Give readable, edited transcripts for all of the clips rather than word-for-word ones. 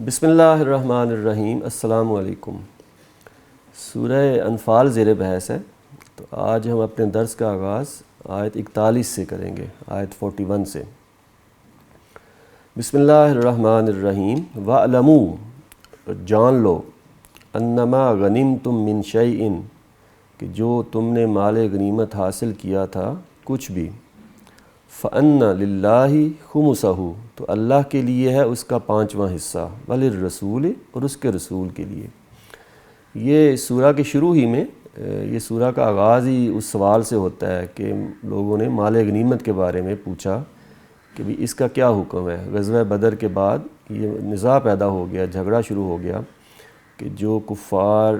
بسم اللہ الرحمن الرحیم۔ السلام علیکم۔ سورہ انفال زیر بحث ہے، تو آج ہم اپنے درس کا آغاز آیت 41 سے کریں گے، آیت 41 سے۔ بسم اللہ الرحمن الرحیم۔ وَاعْلَمُوا، جان لو، انما غنمتم من شیء، کہ جو تم نے مال غنیمت حاصل کیا تھا کچھ بھی، فَأَنَّ لِلَّهِ خُمُسَهُ، تو اللہ کے لیے ہے اس کا 5واں حصہ، وَلِلرَّسُولِ، اور اس کے رسول کے لیے۔ یہ سورہ کے شروع ہی میں یہ سورہ کا آغاز ہی اس سوال سے ہوتا ہے کہ لوگوں نے مال غنیمت کے بارے میں پوچھا کہ بھی اس کا کیا حکم ہے۔ غزوہ بدر کے بعد یہ نزاع پیدا ہو گیا، جھگڑا شروع ہو گیا کہ جو کفار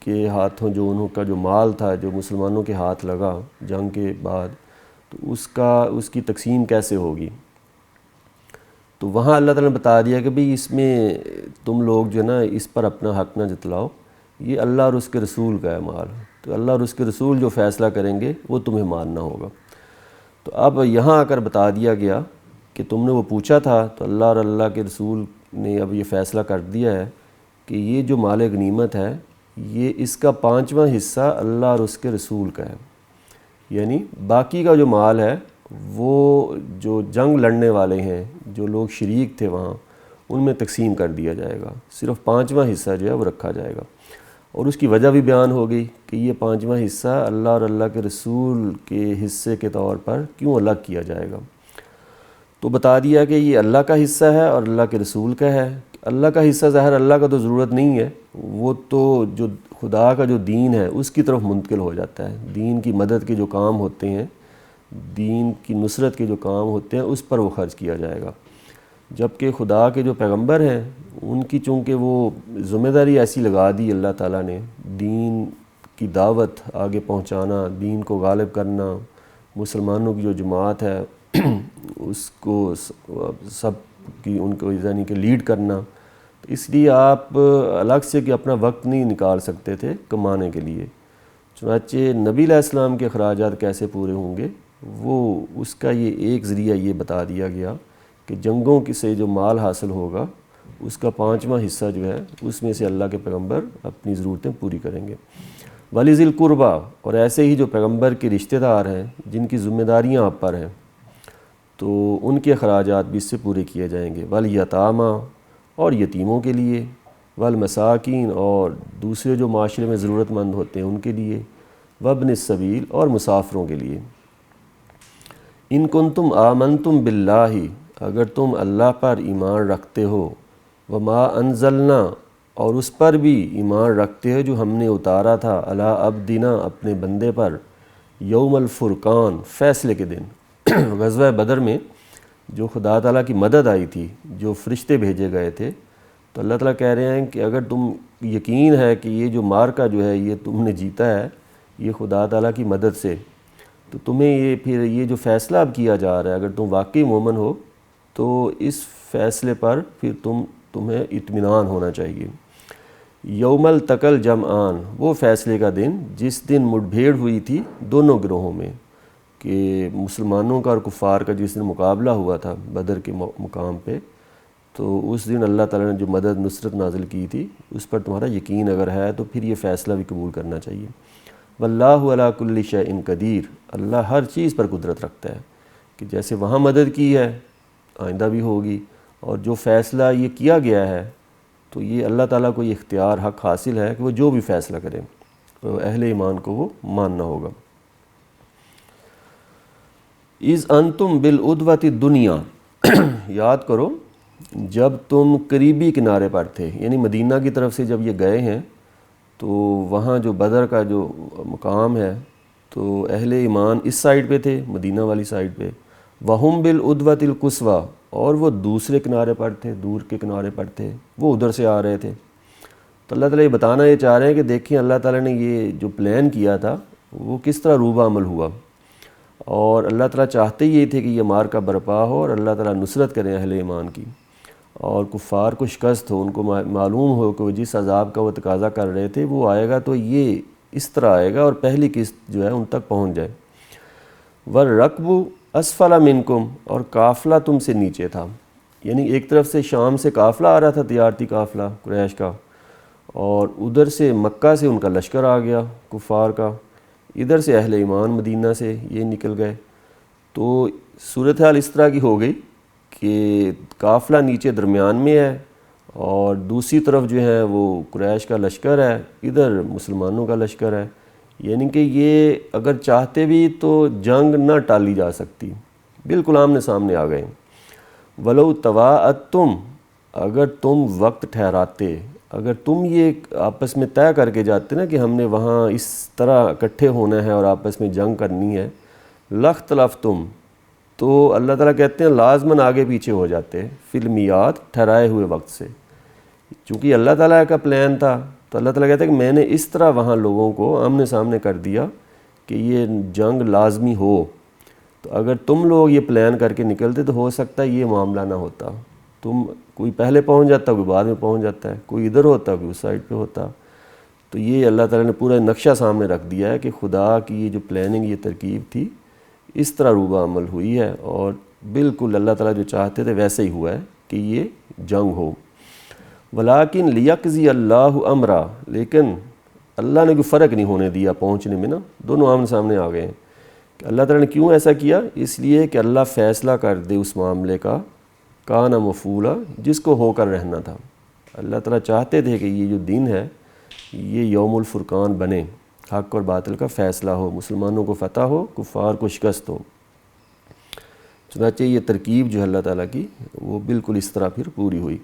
کے ہاتھوں جو انہوں کا جو مال تھا جو مسلمانوں کے ہاتھ لگا جنگ کے بعد، تو اس کی تقسیم کیسے ہوگی۔ تو وہاں اللہ تعالیٰ نے بتا دیا کہ بھئی اس میں تم لوگ جو ہے نا اس پر اپنا حق نہ جتلاؤ، یہ اللہ اور اس کے رسول کا ہے مال، تو اللہ اور اس کے رسول جو فیصلہ کریں گے وہ تمہیں ماننا ہوگا۔ تو اب یہاں آ کر بتا دیا گیا کہ تم نے وہ پوچھا تھا، تو اللہ اور اللہ کے رسول نے اب یہ فیصلہ کر دیا ہے کہ یہ جو مال غنیمت ہے یہ اس کا 5واں حصہ اللہ اور اس کے رسول کا ہے، یعنی باقی کا جو مال ہے وہ جو جنگ لڑنے والے ہیں، جو لوگ شریک تھے وہاں، ان میں تقسیم کر دیا جائے گا، صرف 5واں حصہ جو ہے وہ رکھا جائے گا۔ اور اس کی وجہ بھی بیان ہو گئی کہ یہ 5واں حصہ اللہ اور اللہ کے رسول کے حصے کے طور پر کیوں الگ کیا جائے گا۔ تو بتا دیا کہ یہ اللہ کا حصہ ہے اور اللہ کے رسول کا ہے۔ اللہ کا حصہ ظاہر اللہ کا تو ضرورت نہیں ہے، وہ تو جو خدا کا جو دین ہے اس کی طرف منتقل ہو جاتا ہے، دین کی مدد کے جو کام ہوتے ہیں، دین کی نصرت کے جو کام ہوتے ہیں اس پر وہ خرچ کیا جائے گا۔ جبکہ خدا کے جو پیغمبر ہیں ان کی چونکہ وہ ذمہ داری ایسی لگا دی اللہ تعالیٰ نے، دین کی دعوت آگے پہنچانا، دین کو غالب کرنا، مسلمانوں کی جو جماعت ہے اس کو سب کی ان کو یعنی کہ لیڈ کرنا، تو اس لیے آپ الگ سے کہ اپنا وقت نہیں نکال سکتے تھے کمانے کے لیے۔ چنانچہ نبی علیہ السلام کے اخراجات کیسے پورے ہوں گے، وہ اس کا یہ ایک ذریعہ یہ بتا دیا گیا کہ جنگوں سے جو مال حاصل ہوگا اس کا 5واں حصہ جو ہے اس میں سے اللہ کے پیغمبر اپنی ضرورتیں پوری کریں گے۔ وَلِذِي الْقُرْبَىٰ، اور ایسے ہی جو پیغمبر کے رشتہ دار ہیں جن کی ذمہ داریاں آپ پر ہیں، تو ان کے اخراجات بھی اس سے پورے کیے جائیں گے۔ وَالْيَتَامَىٰ، اور یتیموں کے لیے، وَالْمَسَاکِین، اور دوسرے جو معاشرے میں ضرورت مند ہوتے ہیں ان کے لیے، وَابْنِ السَّبِیل، اور مسافروں کے لیے۔ ان کنتم آمنتم باللہ، اگر تم اللہ پر ایمان رکھتے ہو، وما انزلنا، اور اس پر بھی ایمان رکھتے ہو جو ہم نے اتارا تھا، علی عبدنا، اپنے بندے پر، یوم الفرقان، فیصلے کے دن۔ غزوہ بدر میں جو خدا تعالیٰ کی مدد آئی تھی، جو فرشتے بھیجے گئے تھے، تو اللہ تعالیٰ کہہ رہے ہیں کہ اگر تم یقین ہے کہ یہ جو معرکہ جو ہے یہ تم نے جیتا ہے یہ خدا تعالیٰ کی مدد سے، تو تمہیں یہ جو فیصلہ اب کیا جا رہا ہے، اگر تم واقعی مومن ہو تو اس فیصلے پر پھر تمہیں اطمینان ہونا چاہیے۔ یوم التقی الجمعان، وہ فیصلے کا دن جس دن مٹ بھیڑ ہوئی تھی دونوں گروہوں میں، کہ مسلمانوں کا اور کفار کا جس دن مقابلہ ہوا تھا بدر کے مقام پہ، تو اس دن اللہ تعالیٰ نے جو مدد نصرت نازل کی تھی اس پر تمہارا یقین اگر ہے تو پھر یہ فیصلہ بھی قبول کرنا چاہیے۔ واللہ علی کل شیء قدیر، اللہ ہر چیز پر قدرت رکھتا ہے، کہ جیسے وہاں مدد کی ہے آئندہ بھی ہوگی، اور جو فیصلہ یہ کیا گیا ہے تو یہ اللہ تعالیٰ کو یہ اختیار حق حاصل ہے کہ وہ جو بھی فیصلہ کرے تو اہل ایمان کو وہ ماننا ہوگا۔ اذ انتم بالعدوۃ الدنیا، یاد کرو جب تم قریبی کنارے پر تھے، یعنی مدینہ کی طرف سے جب یہ گئے ہیں تو وہاں جو بدر کا جو مقام ہے تو اہل ایمان اس سائڈ پہ تھے، مدینہ والی سائڈ پہ، وَهُمْ بِالْعُدْوَةِ الْقُصْوَىٰ، اور وہ دوسرے کنارے پر تھے، دور کے کنارے پر تھے، وہ ادھر سے آ رہے تھے۔ تو اللہ تعالیٰ یہ بتانا یہ چاہ رہے ہیں کہ دیکھیں اللہ تعالیٰ نے یہ جو پلان کیا تھا وہ کس طرح روبہ عمل ہوا، اور اللہ تعالیٰ چاہتے ہی یہ تھے کہ یہ معرکہ برپا ہو اور اللہ تعالیٰ نصرت کریں اہل ایمان کی، اور کفار کو شکست ہو، ان کو معلوم ہو کہ وہ جس عذاب کا وہ تقاضا کر رہے تھے وہ آئے گا تو یہ اس طرح آئے گا اور پہلی قسط جو ہے ان تک پہنچ جائے۔ وَالرَّكْبُ أَسْفَلَ مِنْكُمْ، اور قافلہ تم سے نیچے تھا، یعنی ایک طرف سے شام سے قافلہ آ رہا تھا، تجارتی قافلہ قریش کا، اور ادھر سے مکہ سے ان کا لشکر آ گیا کفار کا، ادھر سے اہل ایمان مدینہ سے یہ نکل گئے۔ تو صورتحال اس طرح کی ہو گئی کہ قافلہ نیچے درمیان میں ہے اور دوسری طرف جو ہے وہ قریش کا لشکر ہے، ادھر مسلمانوں کا لشکر ہے، یعنی کہ یہ اگر چاہتے بھی تو جنگ نہ ٹالی جا سکتی، بالکل آمنے سامنے آ گئے۔ وَلَوْ تَوَاعَدْتُمْ، اگر تم وقت ٹھہراتے، اگر تم یہ آپس میں طے کر کے جاتے نا کہ ہم نے وہاں اس طرح اکٹھے ہونا ہے اور آپس میں جنگ کرنی ہے، لَاخْتَلَفْتُمْ، تو اللہ تعالیٰ کہتے ہیں لازماً آگے پیچھے ہو جاتے فی المیعاد، ٹھہرائے ہوئے وقت سے۔ چونکہ اللہ تعالیٰ کا پلان تھا تو اللہ تعالیٰ کہتا ہے کہ میں نے اس طرح وہاں لوگوں کو آمنے سامنے کر دیا کہ یہ جنگ لازمی ہو، تو اگر تم لوگ یہ پلان کر کے نکلتے تو ہو سکتا ہے یہ معاملہ نہ ہوتا، تم کوئی پہلے پہنچ جاتا، کوئی بعد میں پہنچ جاتا ہے، کوئی ادھر ہوتا، کوئی اس سائڈ پہ ہوتا۔ تو یہ اللہ تعالیٰ نے پورا نقشہ سامنے رکھ دیا ہے کہ خدا کی یہ جو پلاننگ، یہ ترکیب تھی، اس طرح روبہ عمل ہوئی ہے، اور بالکل اللہ تعالیٰ جو چاہتے تھے ویسے ہی ہوا ہے کہ یہ جنگ ہو۔ وَلَٰكِنْ لِيَقْضِيَ اللَّهُ أَمْرًا، لیکن اللہ نے کوئی فرق نہیں ہونے دیا پہنچنے میں نا، دونوں آمنے سامنے آ گئے ہیں۔ کہ اللہ تعالیٰ نے کیوں ایسا کیا؟ اس لیے کہ اللہ فیصلہ کر دے اس معاملے کا، کان مفعولا، جس کو ہو کر رہنا تھا۔ اللہ تعالیٰ چاہتے تھے کہ یہ جو دن ہے یہ یوم الفرقان بنے، حق اور باطل کا فیصلہ ہو، مسلمانوں کو فتح ہو، کفار کو شکست ہو۔ چنانچہ یہ ترکیب جو ہے اللہ تعالیٰ کی وہ بالکل اس طرح پھر پوری ہوئی۔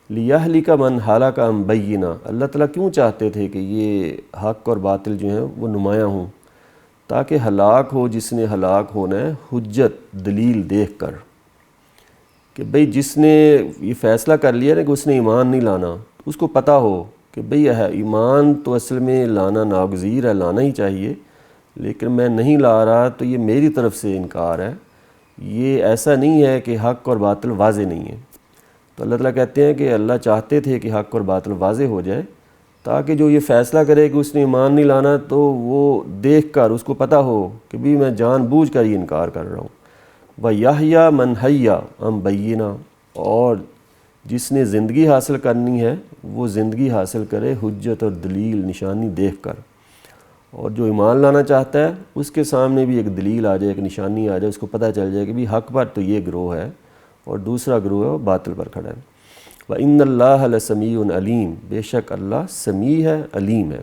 لِيَهْلِكَ مَنْ هَلَكَ عَنْ بَيِّنَةٍ، اللہ تعالیٰ کیوں چاہتے تھے کہ یہ حق اور باطل جو ہیں وہ نمایاں ہوں، تاکہ ہلاک ہو جس نے ہلاک ہونا ہے حجت، دلیل دیکھ کر، کہ بھئی جس نے یہ فیصلہ کر لیا نا کہ اس نے ایمان نہیں لانا، اس کو پتہ ہو کہ بھئی ایمان تو اصل میں لانا ناگزیر ہے، لانا ہی چاہیے، لیکن میں نہیں لا رہا تو یہ میری طرف سے انکار ہے، یہ ایسا نہیں ہے کہ حق اور باطل واضح نہیں ہے۔ تو اللہ تعالیٰ کہتے ہیں کہ اللہ چاہتے تھے کہ حق اور باطل واضح ہو جائے، تاکہ جو یہ فیصلہ کرے کہ اس نے ایمان نہیں لانا تو وہ دیکھ کر اس کو پتہ ہو کہ بھی میں جان بوجھ کر یہ انکار کر رہا ہوں۔ وَيَحْيَىٰ مَنْ حَيَّ عَنْ بَيِّنَةٍ، اور جس نے زندگی حاصل کرنی ہے وہ زندگی حاصل کرے حجت اور دلیل، نشانی دیکھ کر، اور جو ایمان لانا چاہتا ہے اس کے سامنے بھی ایک دلیل آ جائے، ایک نشانی آ جائے، اس کو پتہ چل جائے کہ بھی حق پر تو یہ گروہ ہے اور دوسرا گروہ ہے وہ باطل پر کھڑا ہے۔ وَإِنَّ اللَّهَ لَسَمِيعٌ عَلِيمٌ، بے شک اللہ سمیع ہے، علیم ہے۔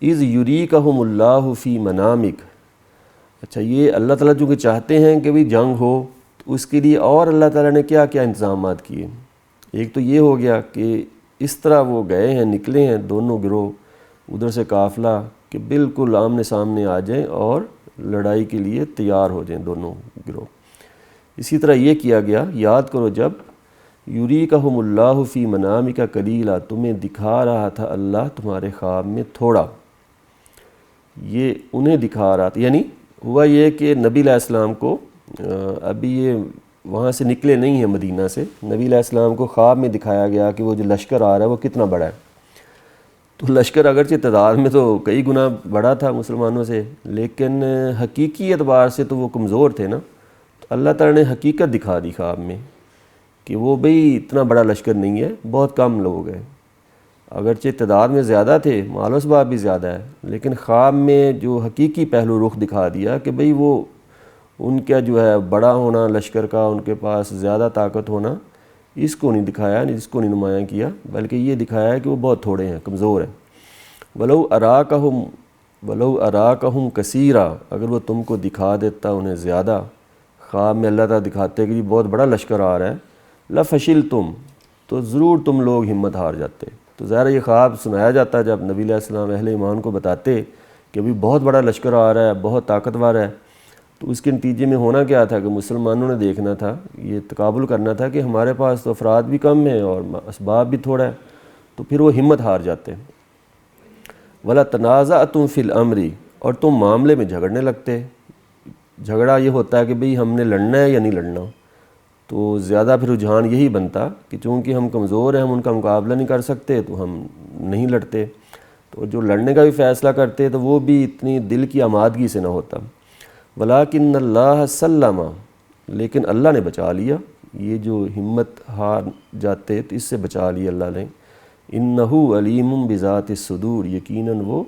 اِذْ يُرِيكَهُمُ اللَّهُ فِي مَنَامِكَ، اچھا یہ اللہ تعالیٰ چونکہ چاہتے ہیں کہ بھی جنگ ہو، تو اس کے لیے اور اللہ تعالیٰ نے کیا کیا انتظامات کیے۔ ایک تو یہ ہو گیا کہ اس طرح وہ گئے ہیں، نکلے ہیں دونوں گروہ، ادھر سے قافلہ، کہ بالکل آمنے سامنے آ جائیں اور لڑائی کے لیے تیار ہو جائیں دونوں گروہ۔ اسی طرح یہ کیا گیا، یاد کرو جب یُریکہم اللہ فی منامک قلیلا، تمہیں دکھا رہا تھا اللہ تمہارے خواب میں تھوڑا، یہ انہیں دکھا رہا تھا، یعنی ہوا یہ کہ نبی علیہ السلام کو ابھی یہ وہاں سے نکلے نہیں ہیں مدینہ سے، نبی علیہ السلام کو خواب میں دکھایا گیا کہ وہ جو لشکر آ رہا ہے وہ کتنا بڑا ہے۔ تو لشکر اگرچہ تعداد میں تو کئی گنا بڑا تھا مسلمانوں سے، لیکن حقیقی اعتبار سے تو وہ کمزور تھے نا، تو اللہ تعالیٰ نے حقیقت دکھا دی خواب میں کہ وہ بھئی اتنا بڑا لشکر نہیں ہے، بہت کم لوگ ہیں، اگرچہ تعداد میں زیادہ تھے، مال و اسباب بھی زیادہ ہے، لیکن خواب میں جو حقیقی پہلو رخ دکھا دیا کہ بھئی وہ ان کا جو ہے بڑا ہونا لشکر کا، ان کے پاس زیادہ طاقت ہونا، اس کو نہیں دکھایا، اس کو نہیں نمایاں کیا، بلکہ یہ دکھایا کہ وہ بہت تھوڑے ہیں، کمزور ہیں۔ وَلَوْ أَرَاكَهُمْ كَثِيرًا، اگر وہ تم کو دکھا دیتا انہیں زیادہ، خواب میں اللہ تعالیٰ دکھاتے کہ یہ بہت بڑا لشکر آ رہا ہے، لَفَشِلْتُمْ، تو ضرور تم لوگ ہمت ہار جاتے۔ تو ظاہر یہ خواب سنایا جاتا جب نبی علیہ السلام اہل ایمان کو بتاتے کہ ابھی بہت بڑا لشکر آ رہا ہے، بہت طاقتور ہے، تو اس کے نتیجے میں ہونا کیا تھا کہ مسلمانوں نے دیکھنا تھا، یہ تقابل کرنا تھا کہ ہمارے پاس تو افراد بھی کم ہیں اور اسباب بھی تھوڑا ہے، تو پھر وہ ہمت ہار جاتے۔ وَلَا تَنَازَعْتُمْ فِي الْأَمْرِ، اور تم معاملے میں جھگڑنے لگتے۔ جھگڑا یہ ہوتا ہے کہ بھئی ہم نے لڑنا ہے یا نہیں لڑنا، تو زیادہ پھر رجحان یہی بنتا کہ چونکہ ہم کمزور ہیں، ہم ان کا مقابلہ نہیں کر سکتے، تو ہم نہیں لڑتے، تو جو لڑنے کا بھی فیصلہ کرتے تو وہ بھی اتنی دل کی آمادگی سے نہ ہوتا۔ وَلَٰكِنَّ اللَّهَ سَلَّمَ، لیکن اللہ نے بچا لیا، یہ جو ہمت ہار جاتے تو اس سے بچا لیا اللہ نے۔ انہو علیم بذات الصدور، یقیناً وہ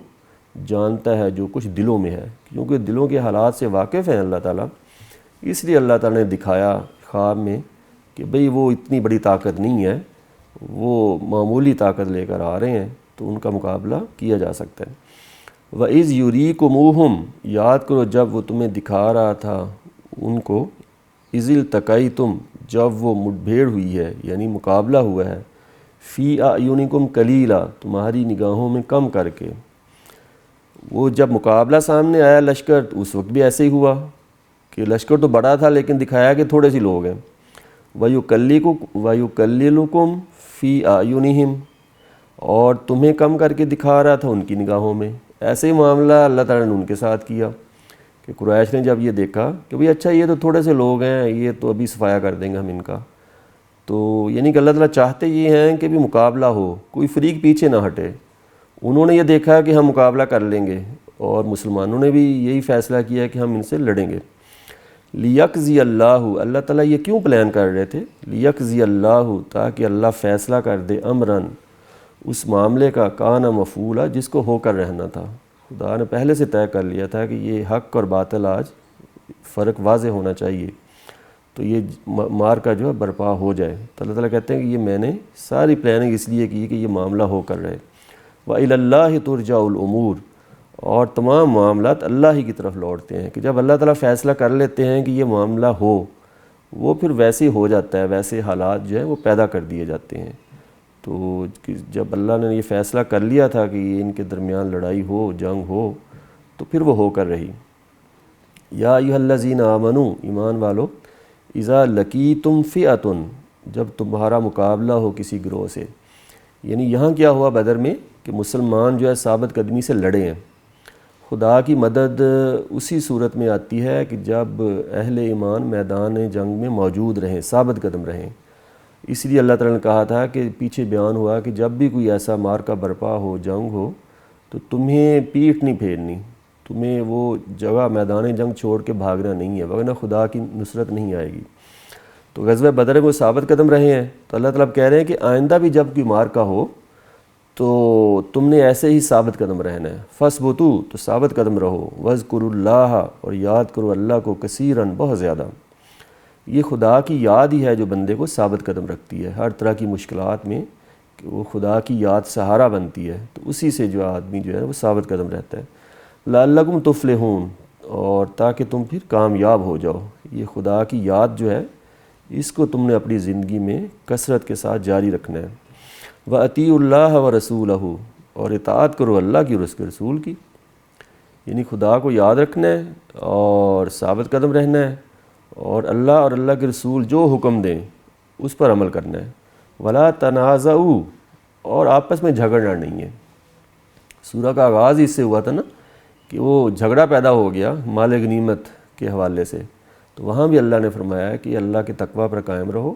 جانتا ہے جو کچھ دلوں میں ہے، کیونکہ دلوں کے حالات سے واقف ہیں اللہ تعالیٰ، اس لیے اللہ تعالیٰ نے دکھایا خواب میں کہ بھئی وہ اتنی بڑی طاقت نہیں ہے، وہ معمولی طاقت لے کر آ رہے ہیں تو ان کا مقابلہ کیا جا سکتا ہے۔ وَإِذْ يُرِيكُمُوهُمْ، یاد کرو جب وہ تمہیں دکھا رہا تھا ان کو، اِذِ الْتَقَيْتُمْ، جب وہ مٹ بھیڑ ہوئی ہے یعنی مقابلہ ہوا ہے، فی اعینکم قلیلا، تمہاری نگاہوں میں کم کر کے۔ وہ جب مقابلہ سامنے آیا لشکر تو اس وقت بھی ایسے ہی ہوا کہ لشکر تو بڑا تھا لیکن دکھایا کہ تھوڑے سے لوگ ہیں۔ وَيُكَلِّلُكُمْ فِي أَعْيُنِهِمْ، اور تمہیں کم کر کے دکھا رہا تھا ان کی نگاہوں میں۔ ایسے ہی معاملہ اللہ تعالیٰ نے ان کے ساتھ کیا کہ قریش نے جب یہ دیکھا کہ بھئی اچھا یہ تو تھوڑے سے لوگ ہیں، یہ تو ابھی صفایا کر دیں گے ہم ان کا، تو یعنی کہ اللہ تعالیٰ چاہتے یہ ہیں کہ بھی مقابلہ ہو، کوئی فریق پیچھے نہ ہٹے۔ انہوں نے یہ دیکھا کہ ہم مقابلہ کر لیں گے، اور مسلمانوں نے بھی یہی فیصلہ کیا کہ ہم ان سے لڑیں گے۔ لیکزی اللہ، اللہ تعالیٰ یہ کیوں پلان کر رہے تھے؟ لیکزی اللہ، تاکہ اللہ فیصلہ کر دے امراً، اس معاملے کا کانا مفعولا، جس کو ہو کر رہنا تھا۔ خدا نے پہلے سے طے کر لیا تھا کہ یہ حق اور باطل آج فرق واضح ہونا چاہیے، تو یہ مار کا جو ہے برپا ہو جائے۔ تو اللہ تعالیٰ کہتے ہیں کہ یہ میں نے ساری پلاننگ اس لیے کی کہ یہ معاملہ ہو کر رہے۔ وَإِلَى اللَّهِ تُرْجَعُ الْأُمُورُ، اور تمام معاملات اللہ ہی کی طرف لوٹتے ہیں، کہ جب اللہ تعالیٰ فیصلہ کر لیتے ہیں کہ یہ معاملہ ہو، وہ پھر ویسے ہی ہو جاتا ہے، ویسے حالات جو ہے وہ پیدا کر دیے جاتے ہیں۔ تو جب اللہ نے یہ فیصلہ کر لیا تھا کہ ان کے درمیان لڑائی ہو، جنگ ہو، تو پھر وہ ہو کر رہی۔ یا ایھا الذین آمنوا، ایمان والو، اذا لقیتم فئۃ، جب تمہارا مقابلہ ہو کسی گروہ سے، یعنی یہاں کیا ہوا بدر میں کہ مسلمان جو ہے ثابت قدمی سے لڑے ہیں۔ خدا کی مدد اسی صورت میں آتی ہے کہ جب اہل ایمان میدان جنگ میں موجود رہیں، ثابت قدم رہیں۔ اس لیے اللہ تعالیٰ نے کہا تھا کہ پیچھے بیان ہوا کہ جب بھی کوئی ایسا مارکا برپا ہو، جنگ ہو، تو تمہیں پیٹھ نہیں پھیرنی، تمہیں وہ جگہ میدان جنگ چھوڑ کے بھاگنا نہیں ہے، ورنہ خدا کی نصرت نہیں آئے گی۔ تو غزوہ بدر میں وہ ثابت قدم رہے ہیں، تو اللہ تعالیٰ کہہ رہے ہیں کہ آئندہ بھی جب کوئی مارکا ہو تو تم نے ایسے ہی ثابت قدم رہنا ہے۔ فَاثْبُتُوا، تو ثابت قدم رہو، وَاذْكُرُوا اللَّهَ، اور یاد کرو اللہ کو، کثیراً، بہت زیادہ۔ یہ خدا کی یاد ہی ہے جو بندے کو ثابت قدم رکھتی ہے ہر طرح کی مشکلات میں، کہ وہ خدا کی یاد سہارا بنتی ہے، تو اسی سے جو آدمی جو ہے وہ ثابت قدم رہتا ہے۔ لَعَلَّكُمْ تُفْلِحُونَ، اور تاکہ تم پھر کامیاب ہو جاؤ۔ یہ خدا کی یاد جو ہے اس کو تم نے اپنی زندگی میں کثرت کے ساتھ جاری رکھنا ہے۔ وَأَطِیعُوا اللَّهَ وَرَسُولَهُ، اور اطاعت کرو اللہ کی اور اس کے رسول کی، یعنی خدا کو یاد رکھنا ہے اور ثابت قدم رہنا ہے، اور اللہ اور اللہ کے رسول جو حکم دیں اس پر عمل کرنا ہے۔ وَلَا تَنَازَعُوا، اور آپس میں جھگڑنا نہیں ہے۔ سورہ کا آغاز ہی اس سے ہوا تھا نا کہ وہ جھگڑا پیدا ہو گیا مال غنیمت کے حوالے سے، تو وہاں بھی اللہ نے فرمایا ہے کہ اللہ کے تقوی پر قائم رہو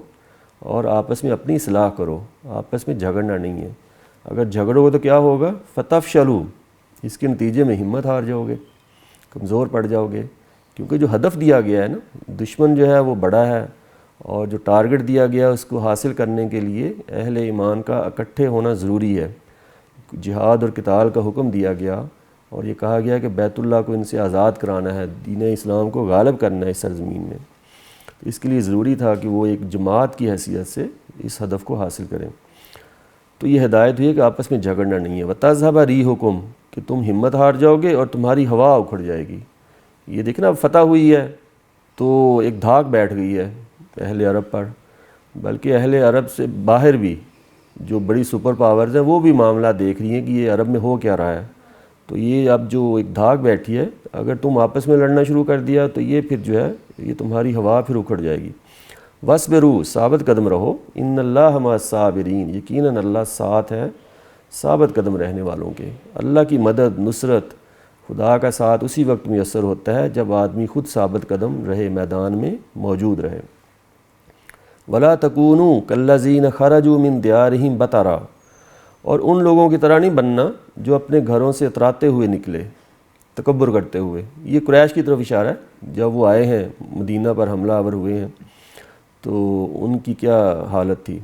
اور آپس میں اپنی اصلاح کرو، آپس میں جھگڑنا نہیں ہے۔ اگر جھگڑو گے تو کیا ہوگا؟ فَتَفْشَلُوا، اس کے نتیجے میں ہمت ہار جاؤ گے، کمزور پڑ جاؤ گے، کیونکہ جو ہدف دیا گیا ہے نا، دشمن جو ہے وہ بڑا ہے، اور جو ٹارگٹ دیا گیا اس کو حاصل کرنے کے لیے اہل ایمان کا اکٹھے ہونا ضروری ہے۔ جہاد اور قتال کا حکم دیا گیا، اور یہ کہا گیا کہ بیت اللہ کو ان سے آزاد کرانا ہے، دین اسلام کو غالب کرنا ہے اس سرزمین میں۔ اس کے لیے ضروری تھا کہ وہ ایک جماعت کی حیثیت سے اس ہدف کو حاصل کریں۔ تو یہ ہدایت ہوئی ہے کہ آپس میں جھگڑنا نہیں ہے۔ وَتَذْهَبَ رِيحُكُمْ، کہ تم ہمت ہار جاؤ گے اور تمہاری ہوا اکھڑ جائے گی۔ یہ دیکھنا اب فتح ہوئی ہے تو ایک دھاک بیٹھ گئی ہے اہل عرب پر، بلکہ اہل عرب سے باہر بھی جو بڑی سپر پاورز ہیں وہ بھی معاملہ دیکھ رہی ہیں کہ یہ عرب میں ہو کیا رہا ہے۔ تو یہ اب جو ایک دھاک بیٹھی ہے، اگر تم آپس میں لڑنا شروع کر دیا تو یہ پھر جو ہے یہ تمہاری ہوا پھر اکھڑ جائے گی۔ وَاصْبِرُوا، ثابت قدم رہو، إِنَّ اللَّهَ مَعَ الصَّابِرِينَ، یقیناً اللہ ساتھ ہے ثابت قدم رہنے والوں کے۔ اللہ کی مدد، نصرت، خدا کا ساتھ اسی وقت میسر ہوتا ہے جب آدمی خود ثابت قدم رہے، میدان میں موجود رہے۔ وَلَا تَكُونُوا كَالَّذِينَ خَرَجُوا مِن دِيَارِهِمْ بَطَرًا، اور ان لوگوں کی طرح نہیں بننا جو اپنے گھروں سے اتراتے ہوئے نکلے، تکبر کرتے ہوئے۔ یہ قریش کی طرف اشارہ ہے، جب وہ آئے ہیں مدینہ پر حملہ آور ہوئے ہیں تو ان کی کیا حالت تھی۔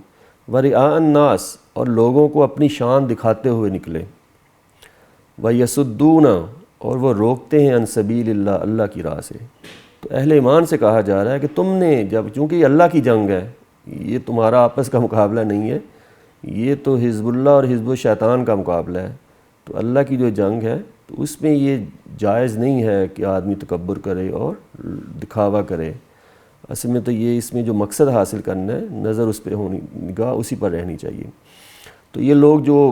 وَرِعَاءَ النَّاسِ، اور لوگوں کو اپنی شان دکھاتے ہوئے نکلے۔ وَيَصُدُّونَ، اور وہ روکتے ہیں عن سبیل اللہ، اللہ کی راہ سے۔ تو اہل ایمان سے کہا جا رہا ہے کہ تم نے جب، چونکہ یہ اللہ کی جنگ ہے، یہ تمہارا آپس کا مقابلہ نہیں ہے، یہ تو حزب اللہ اور حزب الشیطان کا مقابلہ ہے۔ تو اللہ کی جو جنگ ہے تو اس میں یہ جائز نہیں ہے کہ آدمی تکبر کرے اور دکھاوا کرے۔ اصل میں تو یہ اس میں جو مقصد حاصل کرنا ہے، نظر اس پہ ہونی، نگاہ اسی پر رہنی چاہیے۔ تو یہ لوگ جو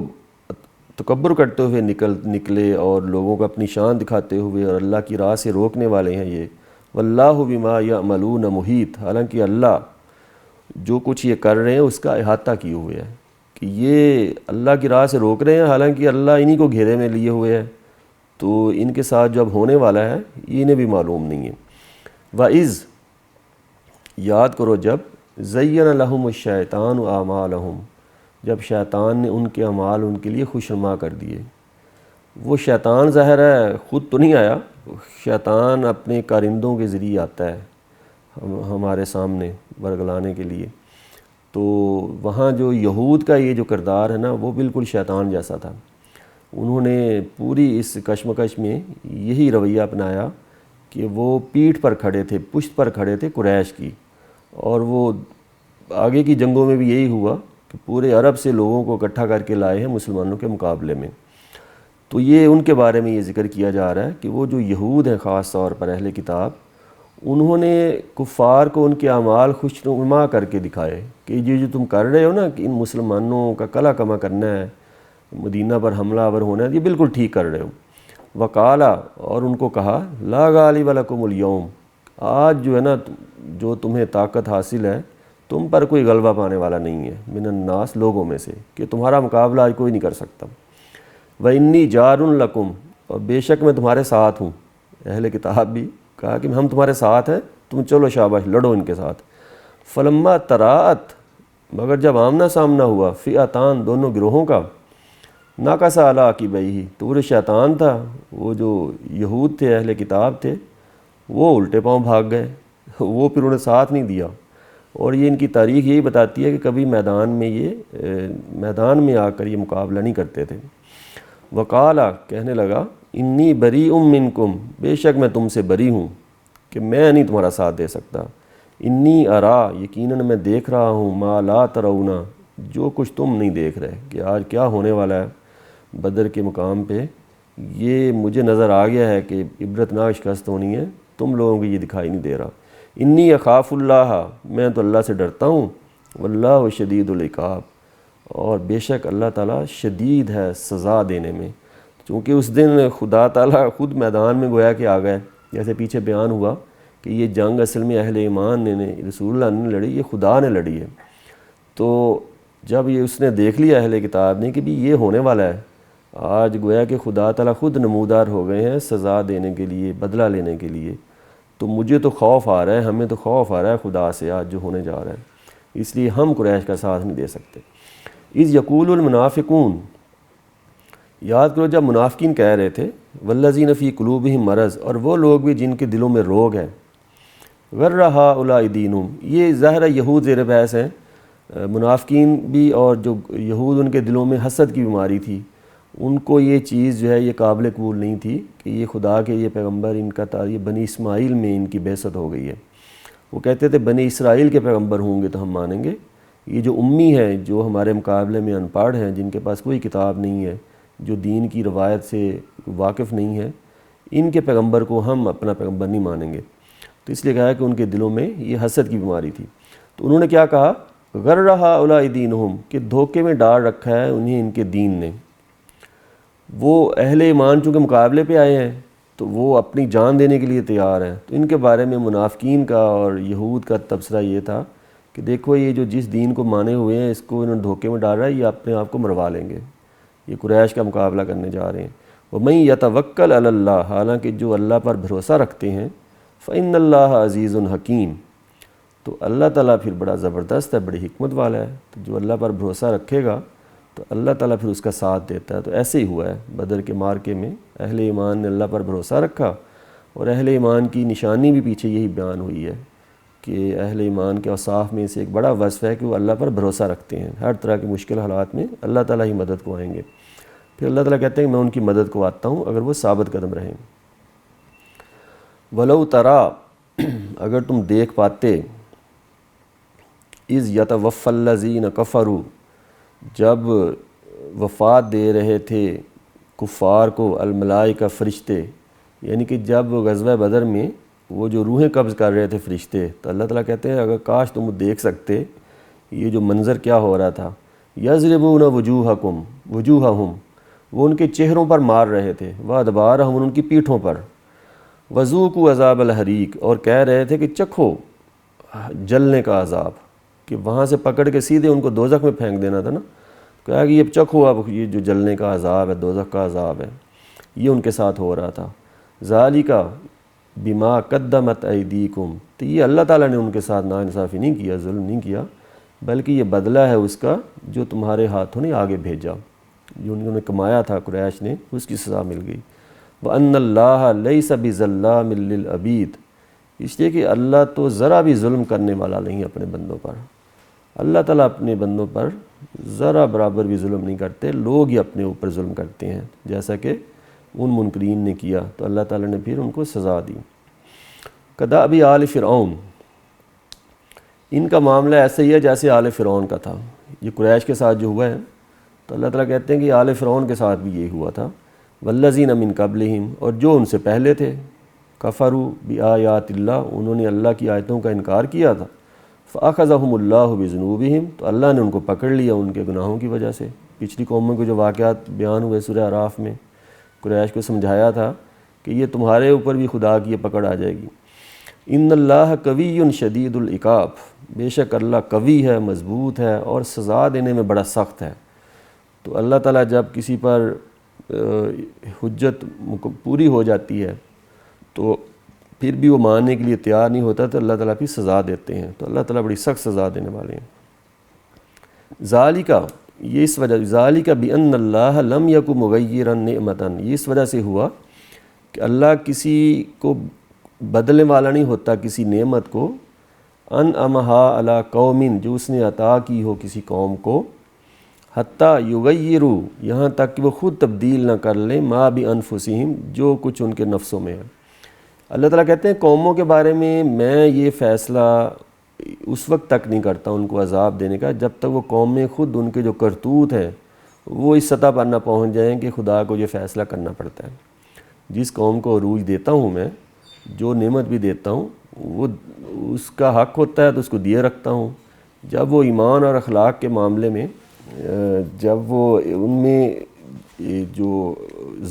تکبر کرتے ہوئے نکلے اور لوگوں کو اپنی شان دکھاتے ہوئے اور اللہ کی راہ سے روکنے والے ہیں یہ، واللہ بما یعملون محیط، حالانکہ اللہ جو کچھ یہ کر رہے ہیں اس کا احاطہ کیے ہوئے ہے، کہ یہ اللہ کی راہ سے روک رہے ہیں حالانکہ اللہ انہی کو گھیرے میں لیے ہوئے ہے، تو ان کے ساتھ جب ہونے والا ہے یہ انہیں بھی معلوم نہیں ہے۔ وَإِذْ، یاد کرو جب، زَيَّنَ لَهُمُ الشَّيْطَانُ أَعْمَالَهُمْ، جب شیطان نے ان کے اعمال ان کے لیے خوشنما کر دیے۔ وہ شیطان ظاہر ہے خود تو نہیں آیا، شیطان اپنے کارندوں کے ذریعے آتا ہے ہمارے سامنے برگلانے کے لیے۔ تو وہاں جو یہود کا یہ جو کردار ہے نا وہ بالکل شیطان جیسا تھا۔ انہوں نے پوری اس کشمکش میں یہی رویہ اپنایا کہ وہ پیٹھ پر کھڑے تھے، پشت پر کھڑے تھے قریش کی، اور وہ آگے کی جنگوں میں بھی یہی ہوا کہ پورے عرب سے لوگوں کو اکٹھا کر کے لائے ہیں مسلمانوں کے مقابلے میں۔ تو یہ ان کے بارے میں یہ ذکر کیا جا رہا ہے کہ وہ جو یہود ہیں خاص طور پر اہل کتاب، انہوں نے کفار کو ان کے اعمال خوشنما کر کے دکھائے کہ یہ جو تم کر رہے ہو نا کہ ان مسلمانوں کا کلا کما کرنا ہے، مدینہ پر حملہ آور ہونا ہے، یہ بالکل ٹھیک کر رہے ہو۔ وقالا، اور ان کو کہا، لا غالب لکم الیوم، آج جو ہے نا جو تمہیں طاقت حاصل ہے تم پر کوئی غلبہ پانے والا نہیں ہے، من الناس، لوگوں میں سے، کہ تمہارا مقابلہ آج کوئی نہیں کر سکتا۔ وَإِنِّي جَارٌ لَكُمْ، اور بے شک میں تمہارے ساتھ ہوں۔ اہل کتاب بھی کہا کہ ہم تمہارے ساتھ ہیں، تم چلو شاباش لڑو ان کے ساتھ۔ فلما تراءت، مگر جب آمنا سامنا ہوا، فئتان، دونوں گروہوں کا، ناقص علی عقبیہ، تو وہ شیطان تھا، وہ جو یہود تھے اہل کتاب تھے، وہ الٹے پاؤں بھاگ گئے، وہ پھر انہیں ساتھ نہیں دیا۔ اور یہ ان کی تاریخ یہی بتاتی ہے کہ کبھی میدان میں آ کر یہ مقابلہ نہیں کرتے تھے۔ وقالا، کہنے لگا، انی بریء منکم، بے شک میں تم سے بری ہوں، کہ میں نہیں تمہارا ساتھ دے سکتا۔ انی ارا، یقیناً میں دیکھ رہا ہوں، ما لا ترون، جو کچھ تم نہیں دیکھ رہے، کہ آج کیا ہونے والا ہے بدر کے مقام پہ، یہ مجھے نظر آ گیا ہے کہ عبرتناک شکست ہونی ہے، تم لوگوں کو یہ دکھائی نہیں دے رہا۔ انی اخاف اللہ، میں تو اللہ سے ڈرتا ہوں، واللہ شدید العقاب، اور بے شک اللہ تعالیٰ شدید ہے سزا دینے میں۔ چونکہ اس دن خدا تعالیٰ خود میدان میں گویا کہ آ گئے، جیسے پیچھے بیان ہوا کہ یہ جنگ اصل میں اہل ایمان نے، رسول اللہ نے لڑی، یہ خدا نے لڑی ہے۔ تو جب یہ اس نے دیکھ لیا اہل کتاب نے کہ بھی یہ ہونے والا ہے، آج گویا کہ خدا تعالیٰ خود نمودار ہو گئے ہیں سزا دینے کے لیے، بدلہ لینے کے لیے، تو مجھے تو خوف آ رہا ہے، ہمیں تو خوف آ رہا ہے خدا سے آج جو ہونے جا رہا ہے، اس لیے ہم قریش کا ساتھ نہیں دے سکتے۔ اذ یقول المنافقون، یاد کرو جب منافقین کہہ رہے تھے، والذین فی قلوبہم مرض، اور وہ لوگ بھی جن کے دلوں میں روگ ہے، غر ہؤلاء دینہم، یہ ظاہر یہود زیر بحث ہیں، منافقین بھی، اور جو یہود ان کے دلوں میں حسد کی بیماری تھی، ان کو یہ چیز جو ہے یہ قابل قبول نہیں تھی کہ یہ خدا کے یہ پیغمبر، ان کا یہ بنی اسماعیل میں ان کی بعثت ہو گئی ہے۔ وہ کہتے تھے بنی اسرائیل کے پیغمبر ہوں گے تو ہم مانیں گے، یہ جو امی ہیں، جو ہمارے مقابلے میں ان پڑھ ہیں، جن کے پاس کوئی کتاب نہیں ہے، جو دین کی روایت سے واقف نہیں ہے، ان کے پیغمبر کو ہم اپنا پیغمبر نہیں مانیں گے۔ تو اس لیے کہا کہ ان کے دلوں میں یہ حسد کی بیماری تھی۔ تو انہوں نے کیا کہا، غر ہؤلاء دینہم، کہ دھوکے میں ڈال رکھا ہے انہیں ان کے دین نے۔ وہ اہل ایمان چونکہ مقابلے پہ آئے ہیں تو وہ اپنی جان دینے کے لیے تیار ہیں، تو ان کے بارے میں منافقین کا اور یہود کا تبصرہ یہ تھا کہ دیکھو یہ جو جس دین کو مانے ہوئے ہیں اس کو انہوں نے دھوکے میں ڈال رہا ہے، یہ اپنے آپ کو مروا لیں گے، یہ قریش کا مقابلہ کرنے جا رہے ہیں۔ وَمَن يَتَوَكَّلْ عَلَى اللَّهِ، حالانکہ جو اللہ پر بھروسہ رکھتے ہیں، فَإِنَّ اللَّهَ عَزِيزٌ حَكِيمٌ، تو اللہ تعالیٰ پھر بڑا زبردست ہے، بڑی حکمت والا ہے۔ تو جو اللہ پر بھروسہ رکھے گا تو اللہ تعالیٰ پھر اس کا ساتھ دیتا ہے۔ تو ایسے ہی ہوا ہے بدر کے معرکے میں، اہل ایمان نے اللہ پر بھروسہ رکھا، اور اہل ایمان کی نشانی بھی پیچھے یہی بیان ہوئی ہے کہ اہل ایمان کے اوصاف میں سے ایک بڑا وصف ہے کہ وہ اللہ پر بھروسہ رکھتے ہیں، ہر طرح کی مشکل حالات میں اللہ تعالیٰ ہی مدد کو آئیں گے۔ پھر اللہ تعالیٰ کہتے ہیں کہ میں ان کی مدد کو آتا ہوں اگر وہ ثابت قدم رہیں۔ وَلَوْ تَرَىٰ، اگر تم دیکھ پاتے، اِذْ يَتَوَفَّى الَّذِينَ كَفَرُوا، جب وفات دے رہے تھے کفار کو الملائکہ فرشتے، یعنی کہ جب غزوہ بدر میں وہ جو روحیں قبض کر رہے تھے فرشتے، تو اللہ تعالیٰ کہتے ہیں اگر کاش تم دیکھ سکتے یہ جو منظر کیا ہو رہا تھا۔ یضربون وجوہہم، وہ ان کے چہروں پر مار رہے تھے، وادبارہم، ان کی پیٹھوں پر، وذوقوا عذاب الحریق، اور کہہ رہے تھے کہ چکھو جلنے کا عذاب، کہ وہاں سے پکڑ کے سیدھے ان کو دوزخ میں پھینک دینا تھا نا، کہا کہ یہ چکھو اب یہ جو جلنے کا عذاب ہے، دوزخ کا عذاب ہے، یہ ان کے ساتھ ہو رہا تھا۔ ذالک بما قدمت ایدیکم، تو یہ اللہ تعالیٰ نے ان کے ساتھ ناانصافی نہیں کیا، ظلم نہیں کیا، بلکہ یہ بدلہ ہے اس کا جو تمہارے ہاتھوں نے آگے بھیجا، جو انہوں نے کمایا تھا قریش نے، اس کی سزا مل گئی۔ وَأَنَّ اللَّهَ لَيْسَ بِظَلَّامٍ لِّلْعَبِيدِ، اس لیے کہ اللہ تو ذرا بھی ظلم کرنے والا نہیں اپنے بندوں پر۔ اللہ تعالیٰ اپنے بندوں پر ذرا برابر بھی ظلم نہیں کرتے، لوگ ہی اپنے اوپر ظلم کرتے ہیں، جیسا کہ ان منکرین نے کیا، تو اللہ تعالیٰ نے پھر ان کو سزا دی۔ کدأب آل فرعون، ان کا معاملہ ایسے ہی ہے جیسے آل فرعون کا تھا، یہ قریش کے ساتھ جو ہوا ہے، تو اللہ تعالیٰ کہتے ہیں کہ آل فرعون کے ساتھ بھی یہی ہوا تھا۔ والذین من قبلہم، اور جو ان سے پہلے تھے، کفروا بآیات اللہ، انہوں نے اللہ کی آیتوں کا انکار کیا تھا، فأخذہم اللہ بذنوبہم، تو اللہ نے ان کو پکڑ لیا ان کے گناہوں کی وجہ سے۔ پچھلی قوموں کے جو واقعات بیان ہوئے سورہ اعراف میں، قریش کو سمجھایا تھا کہ یہ تمہارے اوپر بھی خدا کی پکڑ آ جائے گی۔ ان اللہ قوی شدید العقاب، بے شک اللہ قوی ہے، مضبوط ہے، اور سزا دینے میں بڑا سخت ہے۔ تو اللہ تعالیٰ جب کسی پر حجت پوری ہو جاتی ہے تو پھر بھی وہ ماننے کے لیے تیار نہیں ہوتا، تو اللہ تعالیٰ پھر سزا دیتے ہیں، تو اللہ تعالیٰ بڑی سخت سزا دینے والے ہیں۔ ذالک، یہ اس وجہ، ذالک بأن اللہ لم یک مغیرا نعمتا، یہ اس وجہ سے ہوا کہ اللہ کسی کو بدلنے والا نہیں ہوتا کسی نعمت کو، انعمہا علی قوم، جو اس نے عطا کی ہو کسی قوم کو، حتیٰ یغیروا، یہاں تک کہ وہ خود تبدیل نہ کر لیں، ما بانفسہم، جو کچھ ان کے نفسوں میں ہے۔ اللہ تعالیٰ کہتے ہیں قوموں کے بارے میں یہ فیصلہ اس وقت تک نہیں کرتا ان کو عذاب دینے کا جب تک وہ قومیں خود ان کے جو کرتوت ہیں وہ اس سطح پر نہ پہنچ جائیں کہ خدا کو یہ فیصلہ کرنا پڑتا ہے۔ جس قوم کو عروج دیتا ہوں میں، جو نعمت بھی دیتا ہوں، وہ اس کا حق ہوتا ہے تو اس کو دیے رکھتا ہوں۔ جب وہ ایمان اور اخلاق کے معاملے میں جب وہ ان میں جو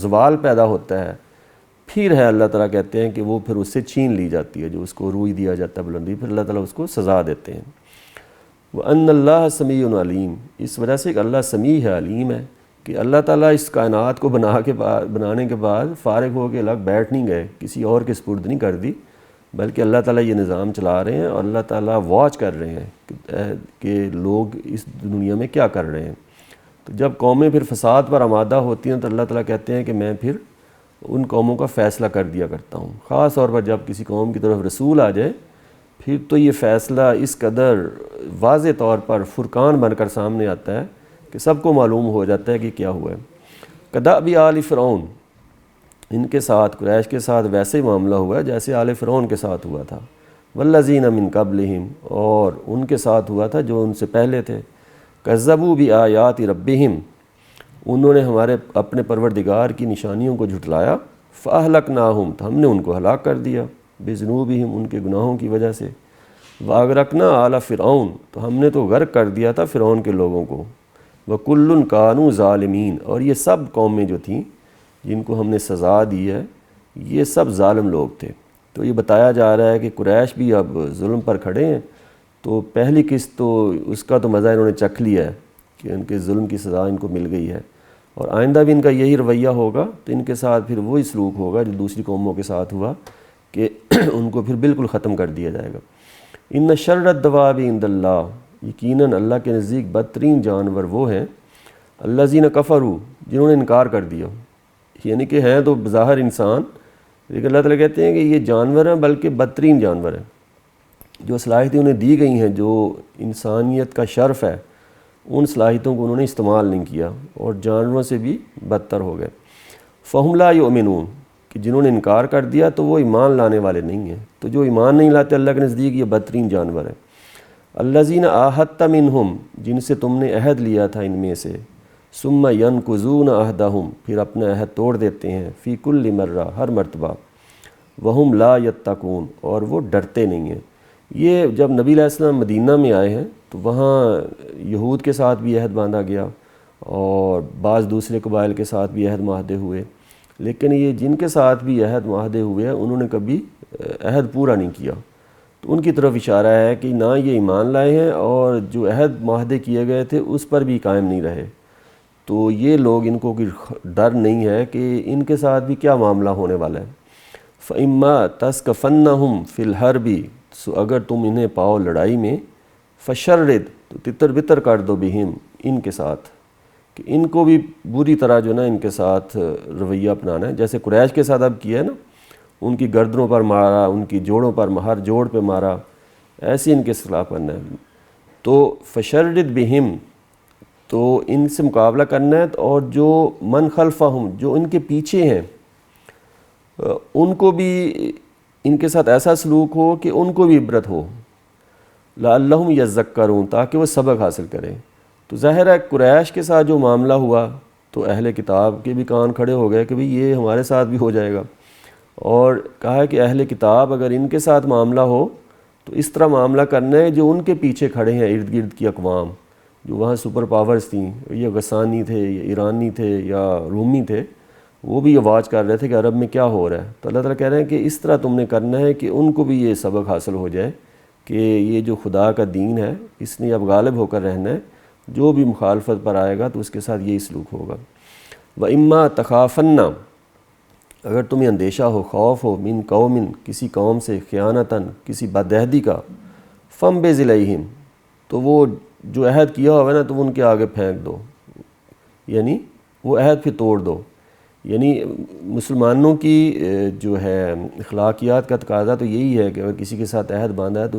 زوال پیدا ہوتا ہے، پھر ہے اللہ تعالیٰ کہتے ہیں کہ وہ پھر اس سے چھین لی جاتی ہے، جو اس کو عروج دیا جاتا ہے بلندی، پھر اللہ تعالیٰ اس کو سزا دیتے ہیں۔ وَأَنَّ اللَّهَ سَمِيعٌ عَلِيمٌ، اس وجہ سے کہ اللہ سمیع ہے، علیم ہے، کہ اللہ تعالیٰ اس کائنات کو بنانے کے بعد فارغ ہو کے الگ بیٹھ نہیں گئے، کسی اور کے سپرد نہیں کر دی، بلکہ اللہ تعالیٰ یہ نظام چلا رہے ہیں، اور اللہ تعالیٰ واچ کر رہے ہیں کہ لوگ اس دنیا میں کیا کر رہے ہیں۔ تو جب قومیں پھر فساد پر آمادہ ہوتی ہیں تو اللہ تعالیٰ کہتے ہیں کہ میں پھر ان قوموں کا فیصلہ کر دیا کرتا ہوں۔ خاص طور پر جب کسی قوم کی طرف رسول آ جائے، پھر تو یہ فیصلہ اس قدر واضح طور پر فرقان بن کر سامنے آتا ہے کہ سب کو معلوم ہو جاتا ہے کہ کیا ہوا ہے۔ کدأب آل فرعون، ان کے ساتھ، قریش کے ساتھ ویسے ہی معاملہ ہوا ہے جیسے آل فرعون کے ساتھ ہوا تھا۔ والذین من قبلہم، اور ان کے ساتھ ہوا تھا جو ان سے پہلے تھے۔ کذبوا بآیات ربہم، انہوں نے ہمارے اپنے پروردگار کی نشانیوں کو جھٹلایا۔ فأہلکناہم، تو ہم نے ان کو ہلاک کر دیا، بذنوبہم، ان کے گناہوں کی وجہ سے۔ واغرقنا آل فرعون، تو ہم نے تو غرق کر دیا تھا فرعون کے لوگوں کو۔ وکل کانوا ظالمین، اور یہ سب قومیں جو تھیں جن کو ہم نے سزا دی ہے، یہ سب ظالم لوگ تھے۔ تو یہ بتایا جا رہا ہے کہ قریش بھی اب ظلم پر کھڑے ہیں، تو پہلی قسط تو اس کا تو مزہ انہوں نے چکھ لیا ہے کہ ان کے ظلم کی سزا ان کو مل گئی ہے، اور آئندہ بھی ان کا یہی رویہ ہوگا، تو ان کے ساتھ پھر وہی سلوک ہوگا جو دوسری قوموں کے ساتھ ہوا کہ ان کو پھر بالکل ختم کر دیا جائے گا۔ ان شر الدواب عند اللہ، یقیناً اللہ کے نزدیک بدترین جانور وہ ہیں الذین کفروا، جنہوں نے انکار کر دیا، یعنی کہ ہیں تو بظاہر انسان، لیکن اللہ تعالیٰ کہتے ہیں کہ یہ جانور ہیں بلکہ بدترین جانور ہیں۔ جو صلاحیتیں انہیں دی گئی ہیں، جو انسانیت کا شرف ہے، ان صلاحیتوں کو انہوں نے استعمال نہیں کیا اور جانوروں سے بھی بدتر ہو گئے۔ فہم لا یؤمنون، کہ جنہوں نے انکار کر دیا تو وہ ایمان لانے والے نہیں ہیں۔ تو جو ایمان نہیں لاتے اللہ کے نزدیک یہ بدترین جانور ہیں۔ الذین عاہدت منہم، جن سے تم نے عہد لیا تھا ان میں سے، ثم ینقضون عہدہم، پھر اپنا عہد توڑ دیتے ہیں، فی کل مرہ، ہر مرتبہ، وہم لا یتقون، اور وہ ڈرتے نہیں ہیں۔ یہ جب نبی علیہ السلام مدینہ میں آئے ہیں تو وہاں یہود کے ساتھ بھی عہد باندھا گیا اور بعض دوسرے قبائل کے ساتھ بھی عہد معاہدے ہوئے، لیکن یہ جن کے ساتھ بھی عہد معاہدے ہوئے ہیں انہوں نے کبھی عہد پورا نہیں کیا۔ تو ان کی طرف اشارہ ہے کہ نہ یہ ایمان لائے ہیں اور جو عہد معاہدے کیے گئے تھے اس پر بھی قائم نہیں رہے۔ تو یہ لوگ، ان کو ڈر نہیں ہے کہ ان کے ساتھ بھی کیا معاملہ ہونے والا ہے۔ فَإِمَّا تَسْقَفَنَّهُمْ فِي الْحَرْبِ، سو اگر تم انہیں پاؤ لڑائی میں، فَشَرِّدْ، تو تتر بتر کر دو بہم، ان کے ساتھ، کہ ان کو بھی بری طرح جو نا ان کے ساتھ رویہ اپنانا ہے، جیسے قریش کے ساتھ اب کیا ہے نا، ان کی گردنوں پر مارا، ان کی جوڑوں پر، ہر جوڑ پہ مارا، ایسے ان کے خلاف کرنا ہے۔ تو فَشَرِّدْ بِهِمْ، تو ان سے مقابلہ کرنا ہے، اور جو من خلفہم، جو ان کے پیچھے ہیں، ان کو بھی ان کے ساتھ ایسا سلوک ہو کہ ان کو بھی عبرت ہو، لعلہم یذکرون، تاکہ وہ سبق حاصل کریں۔ تو ظاہر ہے قریش کے ساتھ جو معاملہ ہوا تو اہل کتاب کے بھی کان کھڑے ہو گئے کہ بھئی یہ ہمارے ساتھ بھی ہو جائے گا، اور کہا کہ اہل کتاب اگر ان کے ساتھ معاملہ ہو تو اس طرح معاملہ کرنا ہے جو ان کے پیچھے کھڑے ہیں، ارد گرد کی اقوام جو وہاں سپر پاورز تھیں، یہ غسانی تھے یا ایرانی تھے یا رومی تھے، وہ بھی آواز کر رہے تھے کہ عرب میں کیا ہو رہا ہے۔ تو اللہ تعالیٰ کہہ رہے ہیں کہ اس طرح تم نے کرنا ہے کہ ان کو بھی یہ سبق حاصل ہو جائے کہ یہ جو خدا کا دین ہے اس نے اب غالب ہو کر رہنا ہے، جو بھی مخالفت پر آئے گا تو اس کے ساتھ یہی سلوک ہوگا۔ وَإِمَّا تَخَافَنَّ، اگر تمہیں اندیشہ ہو، خوف ہو، من قوم، کسی قوم سے، خیانتاً، کسی بدعہدی کا، فَانبِذْ إِلَيْهِمْ، تو وہ جو عہد کیا ہوگا نا تو وہ ان کے آگے پھینک دو، یعنی وہ عہد پھر توڑ دو۔ یعنی مسلمانوں کی جو ہے اخلاقیات کا تقاضا تو یہی ہے کہ اگر کسی کے ساتھ عہد باندھا ہے تو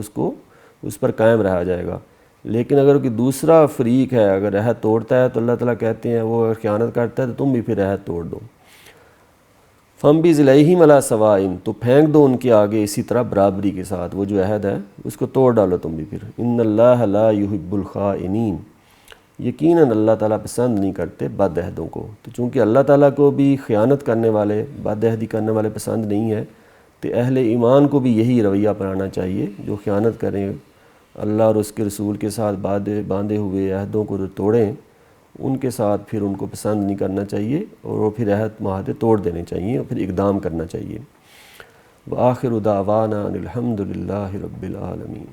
اس پر قائم رہا جائے گا، لیکن اگر کوئی دوسرا فریق ہے اگر عہد توڑتا ہے تو اللہ تعالیٰ کہتے ہیں وہ اگر خیانت کرتا ہے تو تم بھی پھر عہد توڑ دو۔ فَانبِذْ إِلَيْهِمْ عَلَىٰ سَوَاءٍ، تو پھینک دو ان کے آگے اسی طرح برابری کے ساتھ، وہ جو عہد ہے اس کو توڑ ڈالو تم بھی پھر۔ إِنَّ اللَّهَ لَا يُحِبُّ الْخَائِنِينَ، یقیناً اللہ تعالیٰ پسند نہیں کرتے بد عہدوں کو۔ تو چونکہ اللہ تعالیٰ کو بھی خیانت کرنے والے، بد عہدی کرنے والے پسند نہیں ہے، تو اہل ایمان کو بھی یہی رویہ اپنانا چاہیے، جو خیانت کریں، اللہ اور اس کے رسول کے ساتھ باندھے ہوئے عہدوں کو توڑیں، ان کے ساتھ پھر ان کو پسند نہیں کرنا چاہیے، اور وہ پھر عہد معاہدے توڑ دینے چاہیے اور پھر اقدام کرنا چاہیے۔ وآخر دعوانا ان الحمد للہ رب العالمین۔